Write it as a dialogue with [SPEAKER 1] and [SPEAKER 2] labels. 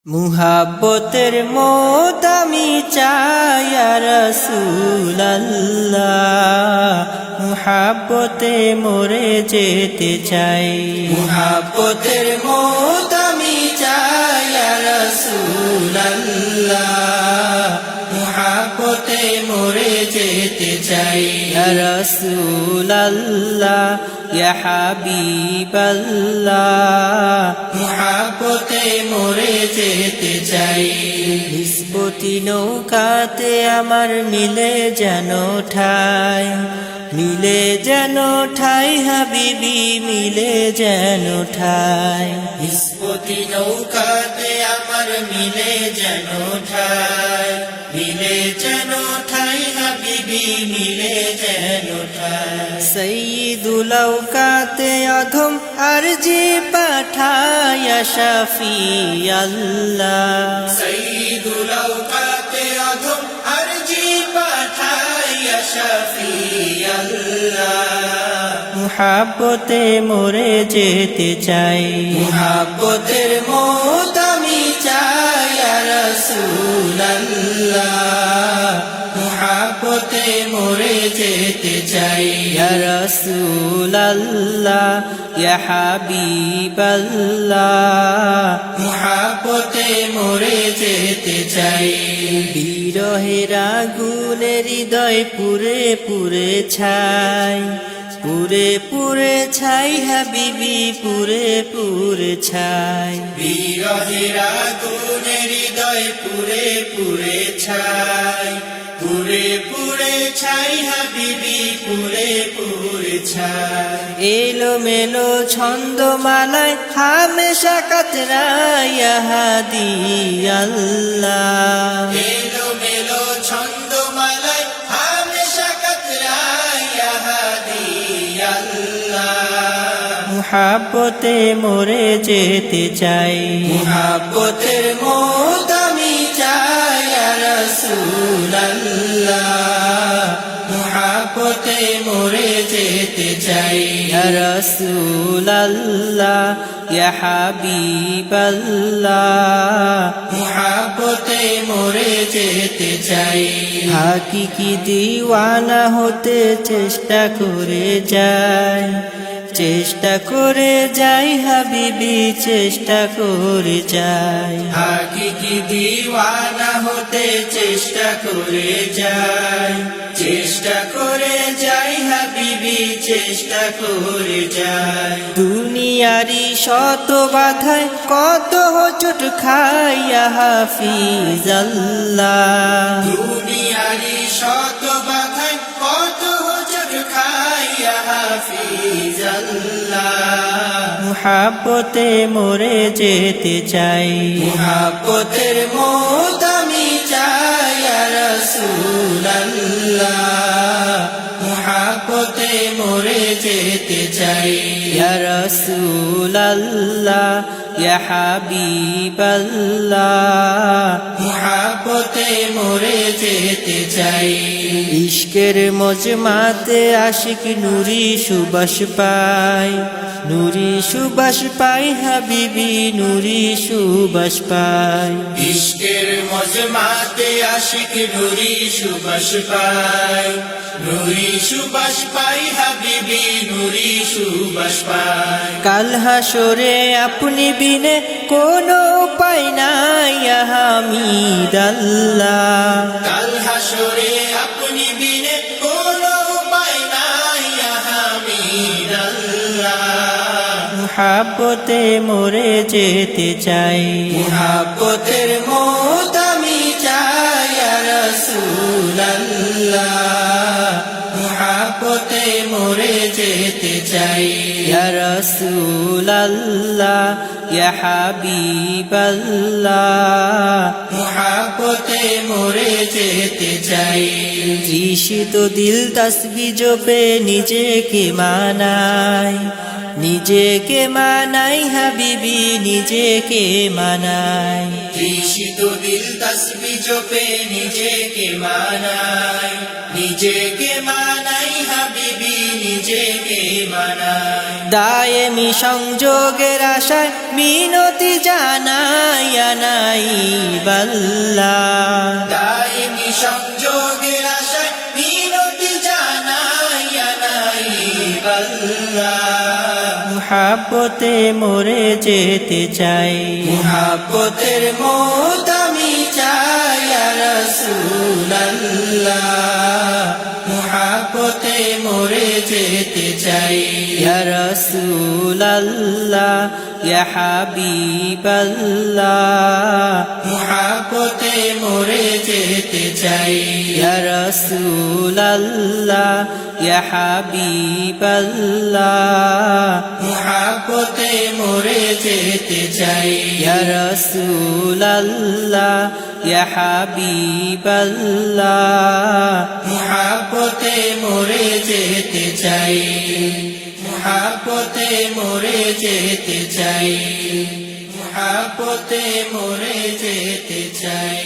[SPEAKER 1] মুহাব্বতের মত আমি চাই ইয়া রাসূলুল্লাহ, মুহাব্বতে মরে যেতে চাই। মুহাব্বতের মত আমি চাই ইয়া রাসূলুল্লাহ, মুহাব্বতে মরে যেতে চাই। ইয়া রাসূলুল্লাহ ইয়া হাবিবাল্লাহ, মুহাব্বতে মরে যেতে চাই। নিসবতি নৌকাতে আমার মিলে যেন ঠাই, মিলে যেন ঠাই হাবিবি, মিলে যেন ঠাই। নিসবতি নৌকাতে আমার মিলে যেন ঠাই, মিলে যেন ঠাই হাবিবি, মিলে যেন ঠাই। সৈয়দুল আওকাতে আধম আরজি পাঠায়া শাফি আল্লাহ, সৈয়দুল আওকাতে আধম আরজি পাঠায়া শাফি আল্লাহ, মুহাব্বতে মরে যেতে চাই। মুহাব্বতের মত আমি চাই ইয়া রাসূলুল্লাহ, মুহাব্বতে মরে যেতে চাই। ইয়া রাসূলুল্লাহ ইয়া হাবিবাল্লাহ, মুহাব্বতে মরে যেতে চাই। বিরহের আগুনে হৃদয় পুরে পুরে ছাই, পুরে পুরে ছাই হাবিবি, পুরে পুরে ছাই। বিরহের আগুনে হৃদয় পুরে পুরে ছাই, পুরে পুরে ছাই হাবিবি, পুরে পুরে ছাই। এলো মেলো ছন্দমালায় হামেশা কাতরায় ইয়া হাদি আল্লাহ, এলো মেলো ছন্দমালায় হামেশা কাতরায় ইয়া হাদি আল্লাহ, মুহাব্বতে মরে যেতে চাই। মুহাব্বতের মত আমি চাই ইয়া রাসূলুল্লাহ, মুহাব্বতে মরে যেতে চাই। ইয়া রাসূলুল্লাহ ইয়া হাবিবাল্লাহ, মুহাব্বতে মরে যেতে চাই। হাকিকি দিওয়ানা হতে চেষ্টা করে যাই, চেষ্টা করে যাই হাবিবি, চেষ্টা করে যাই। হাকিকি দিওয়ানা হতে চেষ্টা করে যাই, চেষ্টা করে যাই হাবিবি, চেষ্টা করে যাই। দুনিয়ারি শত বাধায় কত হোঁচট খাই ইয়া হাফিজাল্লাহ, দুনিয়ারি শত বাধায় কত হোঁচট খাই ইয়া হাফিজাল্লাহ, মুহাব্বতে মরে যেতে চাই। মুহাব্বতের মত আমি চাই ইয়া রাসূলুল্লাহ, মুহাব্বতে মরে যেতে চাই। ইয়া রাসূলুল্লাহ ইয়া হাবিবাল্লাহ, মুহাব্বতে মরে যেতে চাই। ইশকের মজমাতে আশিক নূরি সুবাস পাই, নূরি সুবাস পাই হাবিবি, নূরি সুবাস পাই। ইশকের মজমাতে আশিক নূরি সুবাস পাই, নূরি সুবাস পাই হাবিবি, নূরি সুবাস পাই। কাল হাসরে আপনি বিনে কোনো উপায় নাই ইয়া হামিদাল্লাহ, কাল হাসরে আপনি বিনে কোনো উপায় নাই ইয়া হামিদাল্লাহ, মুহাব্বতে মরে যেতে চাই। মুহাব্বতের মত আমি চাই ইয়া রাসূলুল্লাহ, মুহাব্বতে মরে যেতে চাই। ইয়া রাসূলুল্লাহ ইয়া হাবিবাল্লাহ, মুহাব্বতে মরে যেতে চাই। তৃষিত দিল তাসবিহ জপে নিজেকে মানাই, নিজেকে মানাই হাবিবি, নিজেকে মানাই। তৃষিত দিল তাসবিহ জপে নিজেকে মানাই, নিজেকে মানাই হাবিবি, নিজেকে বানাই।
[SPEAKER 2] দায়েমি সংযোগের আশায় মিনতি জানাই নাইবাল্লাহ।
[SPEAKER 1] দায়েমি সংযোগের আশায় মিনতি জানাই নাইবাল্লাহ।
[SPEAKER 2] মুহাব্বতে মরে যেতে চাই,
[SPEAKER 1] মুহাব্বতের মত আমি চাই ইয়া রাসূলুল্লাহ। মুহাব্বতে মরে যেতে চাই
[SPEAKER 2] ইয়া রাসূলুল্লাহ ইয়া হাবিবাল্লাহ।
[SPEAKER 1] মুহাব্বতে মরে যেতে চাই
[SPEAKER 2] ইয়া রাসূলুল্লাহ ইয়া হাবিবাল্লাহ।
[SPEAKER 1] মুহাব্বতে মরে যেতে চাই
[SPEAKER 2] ইয়া রাসূলুল্লাহ ইয়া হাবিবাল্লাহ।
[SPEAKER 1] মুহাব্বতে মরে যেতে চাই মুহাব্বতে মরে যেতে চাই মুহাব্বতে মরে যেতে চাই।